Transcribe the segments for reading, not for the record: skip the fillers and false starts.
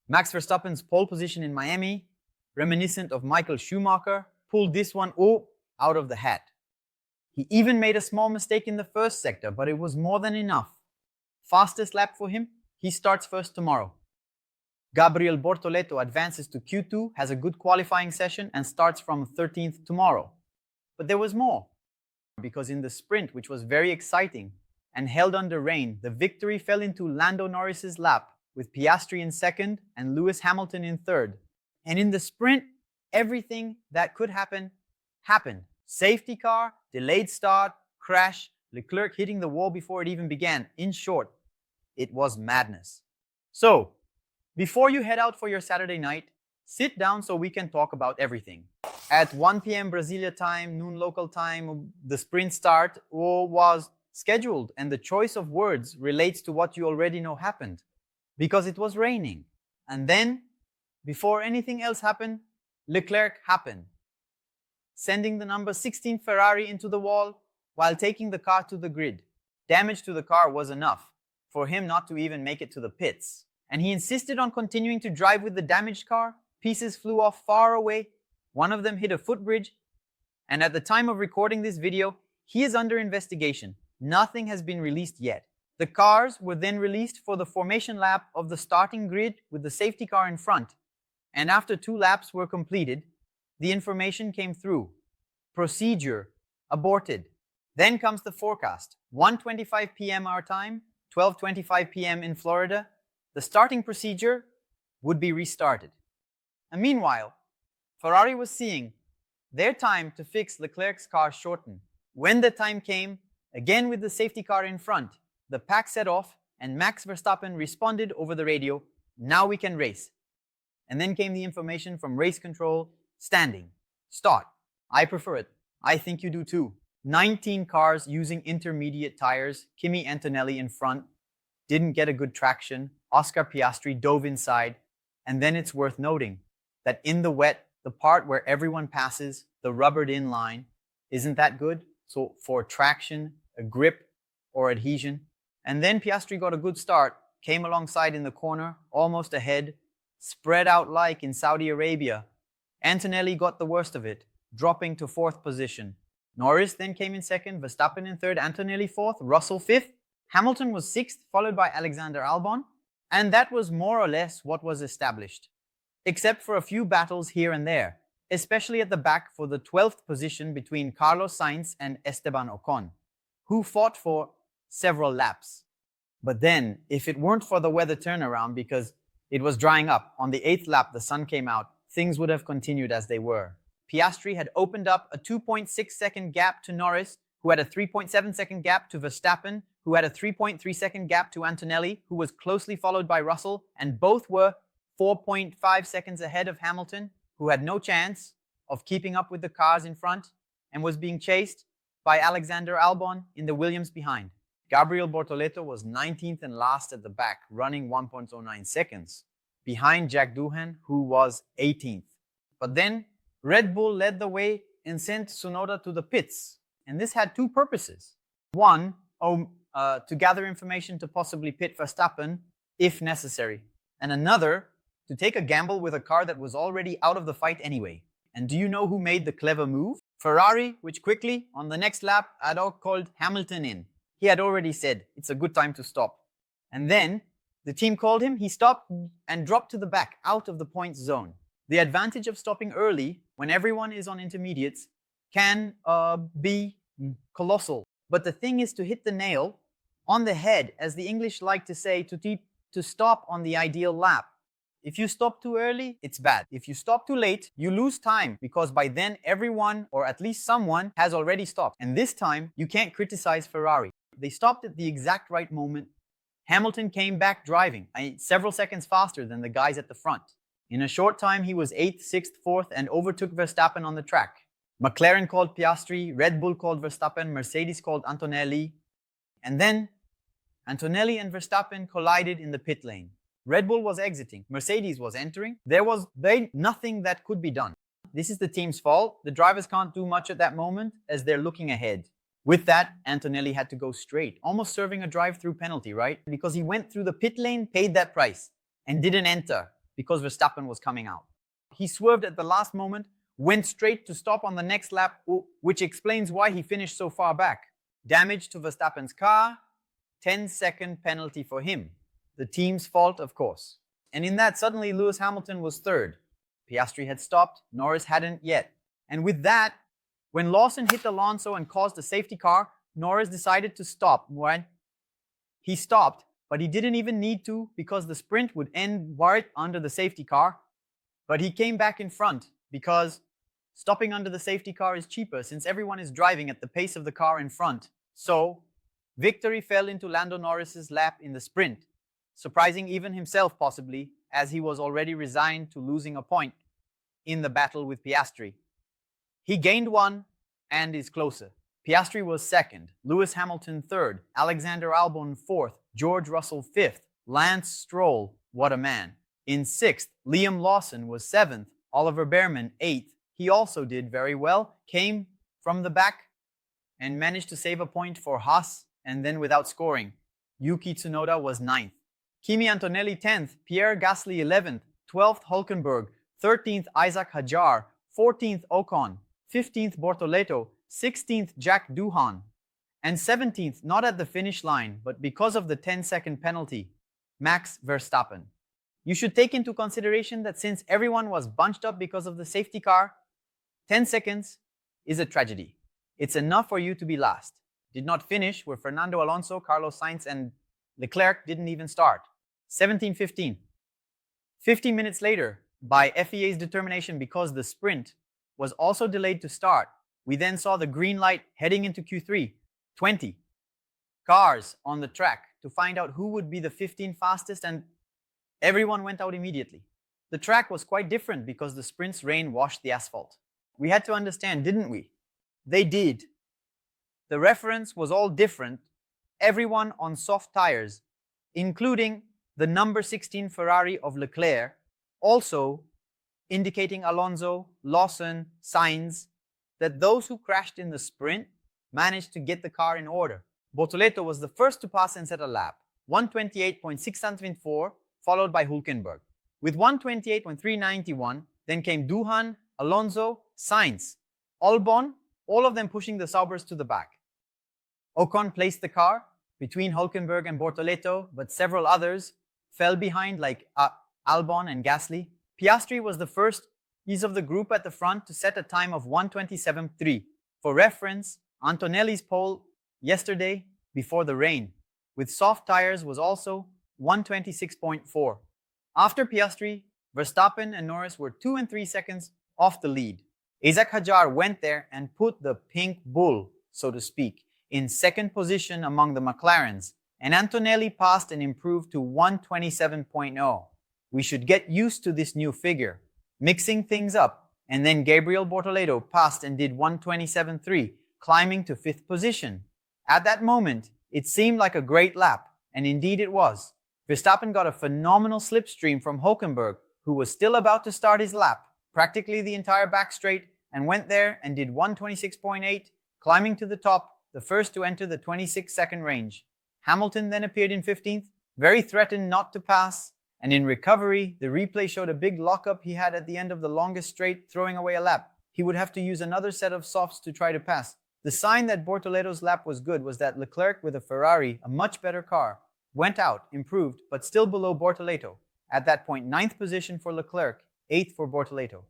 Max Verstappen's pole position in Miami, reminiscent of Michael Schumacher, pulled this one out of the hat. He even made a small mistake in the first sector, but it was more than enough. Fastest lap for him, he starts first tomorrow. Gabriel Bortoleto advances to Q2, has a good qualifying session, and starts from 13th tomorrow. But there was more, because in the sprint, which was very exciting and held under rain, the victory fell into Lando Norris's lap, with Piastri in second and Lewis Hamilton in third. And in the sprint, everything that could happen, happened. Safety car, delayed start, crash, Leclerc hitting the wall before it even began. In short, it was madness. So, before you head out for your Saturday night, sit down so we can talk about everything. At 1 p.m. Brasilia time, noon local time, the sprint start was scheduled, and the choice of words relates to what you already know happened, because it was raining. And then, before anything else happened, Leclerc happened, sending the number 16 Ferrari into the wall while taking the car to the grid. Damage to the car was enough for him not to even make it to the pits. And he insisted on continuing to drive with the damaged car. Pieces flew off far away. One of them hit a footbridge. And at the time of recording this video, he is under investigation. Nothing has been released yet. The cars were then released for the formation lap of the starting grid with the safety car in front. And after 2 laps were completed, the information came through. Procedure aborted. Then comes the forecast. 1:25 p.m. our time, 12:25 p.m. in Florida. The starting procedure would be restarted. And meanwhile, Ferrari was seeing their time to fix Leclerc's car shorten. When the time came, again with the safety car in front, the pack set off and Max Verstappen responded over the radio, "Now we can race." And then came the information from race control, standing, start. I prefer it. I think you do too. 19 cars using intermediate tires, 𝘾𝙤𝙥 Antonelli in front, didn't get a good traction. Oscar Piastri dove inside. And then it's worth noting that in the wet, the part where everyone passes, the rubbered in line, isn't that good? So for traction, a grip, or adhesion. And then Piastri got a good start, came alongside in the corner, almost ahead, spread out like in Saudi Arabia. Antonelli got the worst of it, dropping to 4th position. Norris then came in 2nd, Verstappen in 3rd, Antonelli 4th, Russell 5th. Hamilton was 6th, followed by Alexander Albon. And that was more or less what was established, except for a few battles here and there, especially at the back for the 12th position between Carlos Sainz and Esteban Ocon, who fought for several laps. But then, if it weren't for the weather turnaround, because it was drying up, on the 8th lap the sun came out, things would have continued as they were. Piastri had opened up a 2.6-second gap to Norris, who had a 3.7-second gap to Verstappen, who had a 3.3-second gap to Antonelli, who was closely followed by Russell, and both were 4.5 seconds ahead of Hamilton, who had no chance of keeping up with the cars in front and was being chased by Alexander Albon in the Williams behind. Gabriel Bortoleto was 19th and last at the back, running 1.09 seconds, behind Jack Doohan, who was 18th. But then Red Bull led the way and sent Tsunoda to the pits. And this had 2 purposes. One, to gather information to possibly pit Verstappen if necessary. And another, to take a gamble with a car that was already out of the fight anyway. And do you know who made the clever move? Ferrari, which quickly, on the next lap, had called Hamilton in. He had already said, it's a good time to stop. And then, the team called him, he stopped and dropped to the back, out of the points zone. The advantage of stopping early, when everyone is on intermediates, can be colossal. But the thing is to hit the nail on the head, as the English like to say, to stop on the ideal lap. If you stop too early, it's bad. If you stop too late, you lose time, because by then everyone, or at least someone, has already stopped. And this time, you can't criticize Ferrari. They stopped at the exact right moment. Hamilton came back driving, several seconds faster than the guys at the front. In a short time, he was 8th, 6th, 4th, and overtook Verstappen on the track. McLaren called Piastri, Red Bull called Verstappen, Mercedes called Antonelli. And then, Antonelli and Verstappen collided in the pit lane. Red Bull was exiting, Mercedes was entering. There was nothing that could be done. This is the team's fault. The drivers can't do much at that moment as they're looking ahead. With that, Antonelli had to go straight, almost serving a drive-through penalty, right? Because he went through the pit lane, paid that price, and didn't enter. because Verstappen was coming out. He swerved at the last moment, went straight to stop on the next lap, which explains why he finished so far back. Damage to Verstappen's car, 10-second penalty for him. The team's fault, of course. And in that, suddenly Lewis Hamilton was third. Piastri had stopped, Norris hadn't yet. And with that, when Lawson hit Alonso and caused a safety car, Norris decided to stop. He stopped, but he didn't even need to because the sprint would end right under the safety car. But he came back in front because stopping under the safety car is cheaper since everyone is driving at the pace of the car in front. So, victory fell into Lando Norris's lap in the sprint, surprising even himself possibly, as he was already resigned to losing a point in the battle with Piastri. He gained one and is closer. Piastri was second, Lewis Hamilton third, Alexander Albon fourth, George Russell fifth, Lance Stroll, what a man, in sixth. Liam Lawson was seventh, Oliver Bearman eighth. He also did very well, came from the back and managed to save a point for Haas, and then without scoring. Yuki Tsunoda was ninth. Kimi Antonelli 10th, Pierre Gasly 11th, 12th Hülkenberg, 13th Isaac Hadjar, 14th Ocon, 15th Bortoleto, 16th Jack Doohan, and 17th, not at the finish line, but because of the 10-second penalty, Max Verstappen. You should take into consideration that since everyone was bunched up because of the safety car, 10 seconds is a tragedy. It's enough for you to be last. Did not finish where Fernando Alonso, Carlos Sainz, and Leclerc didn't even start. 17-15. 15 minutes later, by FIA's determination because the sprint was also delayed to start, we then saw the green light heading into Q3. 20 cars on the track to find out who would be the 15 fastest, and everyone went out immediately. The track was quite different because the sprint's rain washed the asphalt. We had to understand, didn't we? They did. The reference was all different, everyone on soft tires, including the number 16 Ferrari of Leclerc, also indicating Alonso, Lawson, Sainz, that those who crashed in the sprint managed to get the car in order. Bortoleto was the first to pass and set a lap, 128.674, followed by Hülkenberg. With 128.391, then came Doohan, Alonso, Sainz, Albon, all of them pushing the Saubers to the back. Ocon placed the car between Hülkenberg and Bortoleto, but several others fell behind like Albon and Gasly. Piastri was the first piece of the group at the front to set a time of 1:27.3. For reference, Antonelli's pole yesterday before the rain with soft tires was also 1:26.4. After Piastri, Verstappen and Norris were 2 and 3 seconds off the lead. Isaac Hadjar went there and put the pink bull, so to speak, in second position among the McLarens, and Antonelli passed and improved to 1:27.0. We should get used to this new figure, mixing things up, and then Gabriel Bortoleto passed and did 1:27.3, climbing to 5th position. At that moment, it seemed like a great lap, and indeed it was. Verstappen got a phenomenal slipstream from Hülkenberg, who was still about to start his lap, practically the entire back straight, and went there and did 1:26.8, climbing to the top, the first to enter the 26-second range. Hamilton then appeared in 15th, very threatened not to pass, and in recovery, the replay showed a big lockup he had at the end of the longest straight, throwing away a lap. He would have to use another set of softs to try to pass. The sign that Bortoleto's lap was good was that Leclerc with a Ferrari, a much better car, went out, improved, but still below Bortoleto. At that point, 9th position for Leclerc, 8th for Bortoleto.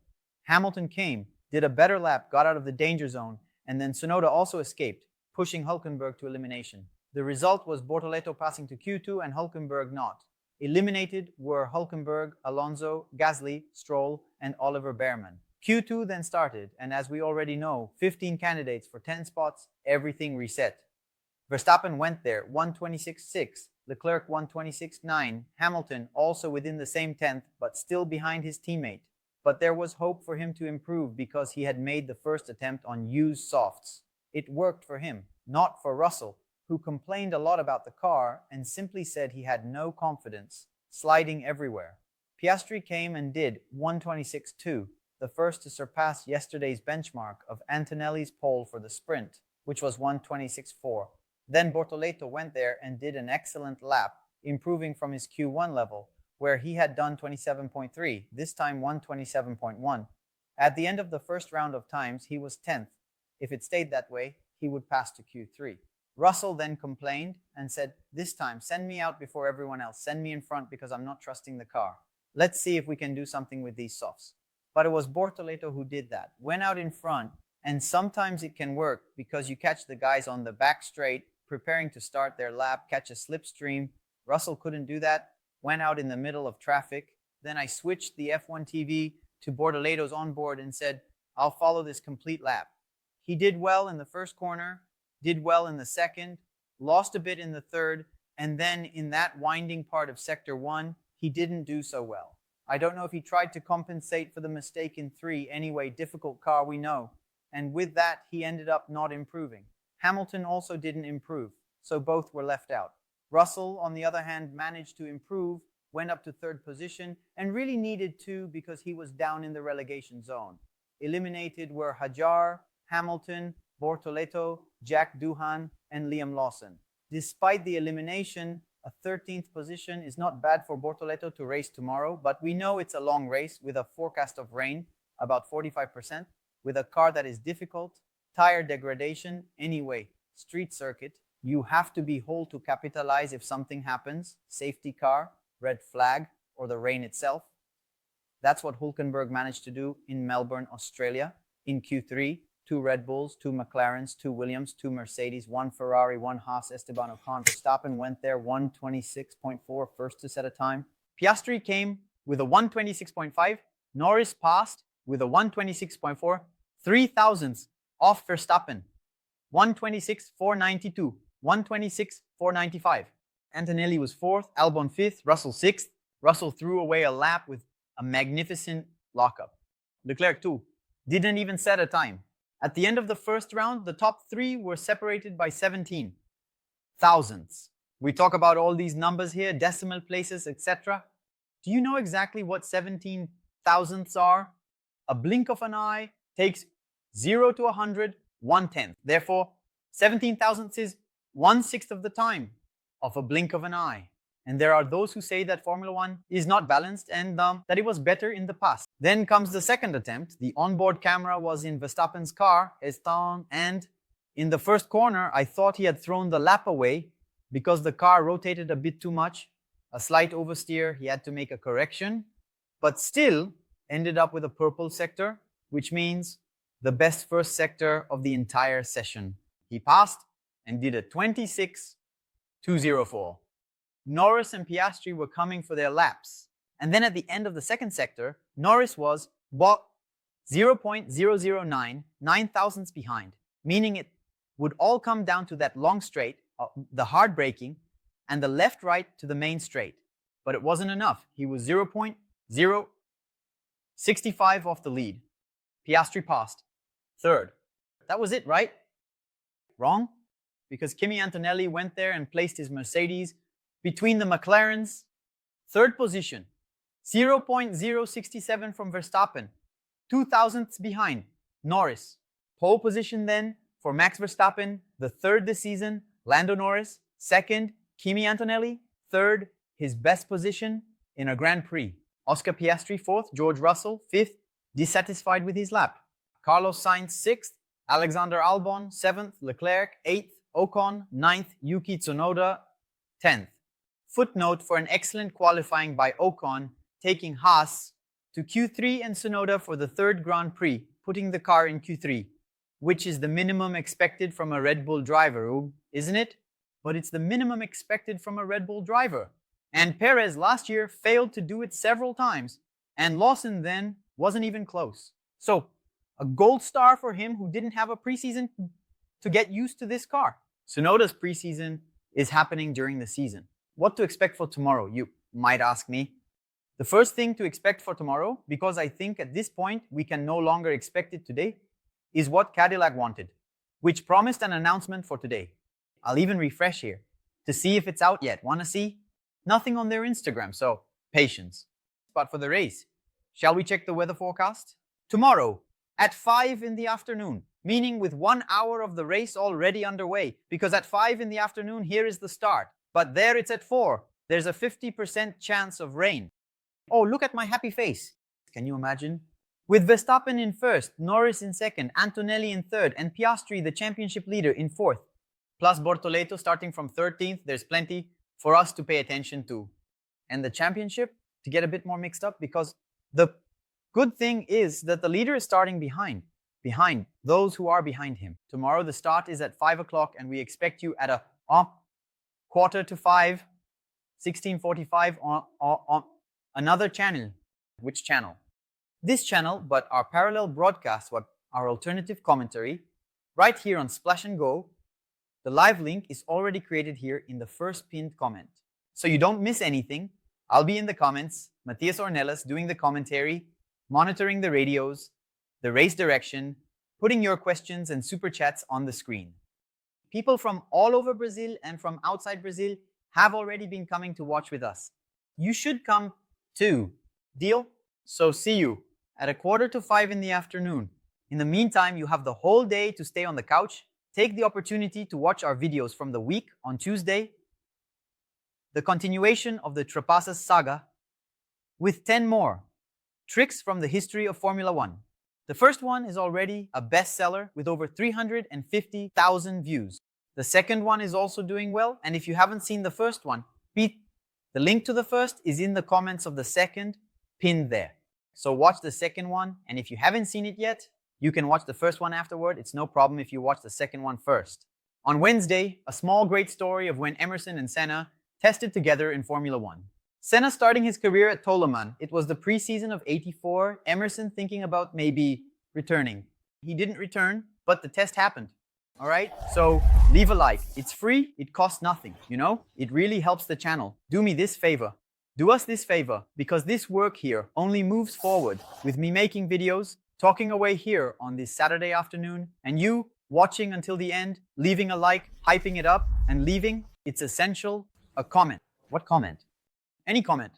Hamilton came, did a better lap, got out of the danger zone, and then Tsunoda also escaped, pushing Hülkenberg to elimination. The result was Bortoleto passing to Q2 and Hülkenberg not. Eliminated were Hülkenberg, Alonso, Gasly, Stroll, and Oliver Bearman. Q2 then started, and as we already know, 15 candidates for 10 spots, everything reset. Verstappen went there, 1:26.6, Leclerc 1:26.9, Hamilton also within the same 10th, but still behind his teammate. But there was hope for him to improve because he had made the first attempt on used softs. It worked for him, not for Russell, who complained a lot about the car and simply said he had no confidence, sliding everywhere. Piastri came and did 1:26.2, the first to surpass yesterday's benchmark of Antonelli's pole for the sprint, which was 1:26.4. Then Bortoleto went there and did an excellent lap, improving from his Q1 level, where he had done 27.3, this time 1:27.1. At the end of the first round of times, he was 10th. If it stayed that way, he would pass to Q3. Russell then complained and said, this time, send me out before everyone else. Send me in front because I'm not trusting the car. Let's see if we can do something with these softs. But it was Bortoleto who did that. Went out in front, and sometimes it can work because you catch the guys on the back straight, preparing to start their lap, catch a slipstream. Russell couldn't do that. Went out in the middle of traffic. Then I switched the F1 TV to Bortoleto's onboard and said, I'll follow this complete lap. He did well in the first corner, did well in the second, lost a bit in the third, and then in that winding part of Sector 1, he didn't do so well. I don't know if he tried to compensate for the mistake in 3. Anyway, difficult car, we know. And with that, he ended up not improving. Hamilton also didn't improve, so both were left out. Russell, on the other hand, managed to improve, went up to 3rd position, and really needed to because he was down in the relegation zone. Eliminated were 𝘾𝙤𝙢, Hamilton, Bortoleto, Jack Doohan, and Liam Lawson. Despite the elimination, a 13th position is not bad for Bortoleto to race tomorrow, but we know it's a long race with a forecast of rain, about 45%, with a car that is difficult, tire degradation, anyway, street circuit. You have to be whole to capitalize if something happens, safety car, red flag, or the rain itself. That's what Hülkenberg managed to do in Melbourne, Australia. In Q3, 2 Red Bulls, 2 McLarens, 2 Williams, 2 Mercedes, 1 Ferrari, 1 Haas, Esteban Ocon. Verstappen went there 1:26.4, first to set a time. Piastri came with a 1:26.5. Norris passed with a 1:26.4, 3 thousandths off Verstappen. 1:26.492, 1:26.495. Antonelli was 4th, Albon 5th, Russell 6th. Russell threw away a lap with a magnificent lockup. Leclerc 2 didn't even set a time. At the end of the first round, the top 3 were separated by 17 thousandths. We talk about all these numbers here, decimal places, etc. Do you know exactly what 17 thousandths are? A blink of an eye takes 0 to 100, 1/10. Therefore, 17 thousandths is 1/6 of the time of a blink of an eye. And there are those who say that Formula One is not balanced and that it was better in the past. Then comes the second attempt. The onboard camera was in Verstappen's car, and in the first corner, I thought he had thrown the lap away because the car rotated a bit too much. A slight oversteer, he had to make a correction, but still ended up with a purple sector, which means the best first sector of the entire session. He passed and did a 26.204. Norris and Piastri were coming for their laps. And then at the end of the second sector, Norris was 0.009, 9 thousandths behind, meaning it would all come down to that long straight, the hard braking, and the left-right to the main straight. But it wasn't enough. He was 0.065 off the lead. Piastri passed 3rd. That was it, right? Wrong, because Kimi Antonelli went there and placed his Mercedes between the McLarens. 3rd position, 0.067 from Verstappen, 2 thousandths behind Norris. Pole position then for Max Verstappen, the 3rd this season, Lando Norris. 2nd, Kimi Antonelli. 3rd, his best position in a Grand Prix. Oscar Piastri 4th, George Russell 5th, dissatisfied with his lap. Carlos Sainz 6th, Alexander Albon 7th, Leclerc 8th, Ocon 9th, Yuki Tsunoda 10th. Footnote for an excellent qualifying by Ocon, taking Haas to Q3 and Tsunoda for the 3rd Grand Prix, putting the car in Q3, which is the minimum expected from a Red Bull driver, isn't it? But it's the minimum expected from a Red Bull driver. And Perez last year failed to do it several times, and Lawson then wasn't even close. So, a gold star for him who didn't have a preseason to get used to this car. Tsunoda's preseason is happening during the season. What to expect for tomorrow, you might ask me. The first thing to expect for tomorrow, because I think at this point we can no longer expect it today, is what Cadillac wanted, which promised an announcement for today. I'll even refresh here to see if it's out yet. Want to see? Nothing on their Instagram, so patience. But for the race, shall we check the weather forecast? Tomorrow at 5 in the afternoon, meaning with 1 hour of the race already underway, because at 5 in the afternoon here is the start. But there it's at 4. There's a 50% chance of rain. Oh, look at my happy face. Can you imagine? With Verstappen in first, Norris in second, Antonelli in third, and Piastri, the championship leader, in fourth. Plus Bortoleto starting from 13th, there's plenty for us to pay attention to. And the championship to get a bit more mixed up, because the good thing is that the leader is starting behind those who are behind him. Tomorrow the start is at 5 o'clock and we expect you at a 5:15, 16:45 on another channel. Which channel? This channel, but our parallel broadcast, our alternative commentary, right here on Splash and Go. The live link is already created here in the first pinned comment. So you don't miss anything. I'll be in the comments, Matthias Ornelas doing the commentary, monitoring the radios, the race direction, putting your questions and super chats on the screen. People from all over Brazil and from outside Brazil have already been coming to watch with us. You should come too. Deal? So see you at 4:45 in the afternoon. In the meantime, you have the whole day to stay on the couch. Take the opportunity to watch our videos from the week on Tuesday, the continuation of the Trapasas saga, with 10 more tricks from the history of Formula One. The first one is already a bestseller with over 350,000 views. The second one is also doing well, and if you haven't seen the first one, the link to the first is in the comments of the second, pinned there. So watch the second one, and if you haven't seen it yet, you can watch the first one afterward. It's no problem if you watch the second one first. On Wednesday, a small great story of when Emerson and Senna tested together in Formula One. Senna starting his career at Toleman. It was the preseason of '84. Emerson thinking about maybe returning. He didn't return, but the test happened. All right? So leave a like. It's free. It costs nothing. You know? It really helps the channel. Do me this favor. Do us this favor, because this work here only moves forward with me making videos, talking away here on this Saturday afternoon, and you watching until the end, leaving a like, hyping it up, and leaving, it's essential, a comment. What comment? Any comment.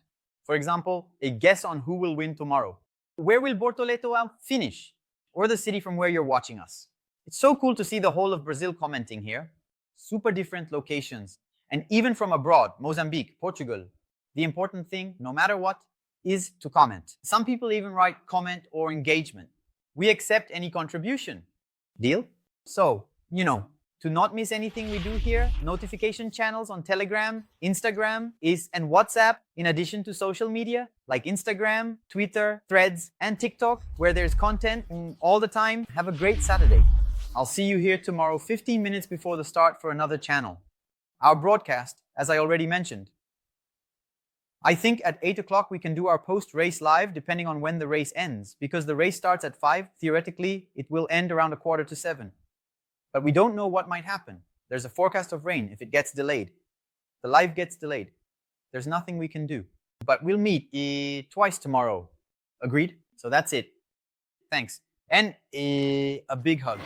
For example, a guess on who will win tomorrow. Where will Bortoleto finish? Or the city from where you're watching us. It's so cool to see the whole of Brazil commenting here. Super different locations. And even from abroad, Mozambique, Portugal. The important thing, no matter what, is to comment. Some people even write comment or engagement. We accept any contribution. Deal? So, you know, to not miss anything we do here, notification channels on Telegram, Instagram, and WhatsApp, in addition to social media like Instagram, Twitter, Threads, and TikTok, where there's content all the time. Have a great Saturday. I'll see you here tomorrow, 15 minutes before the start for another channel. Our broadcast, as I already mentioned. I think at 8 o'clock we can do our post-race live, depending on when the race ends. Because the race starts at 5, theoretically, it will end around 6:45. But we don't know what might happen. There's a forecast of rain if it gets delayed. The live gets delayed. There's nothing we can do. But we'll meet twice tomorrow. Agreed? So that's it. Thanks. And a big hug.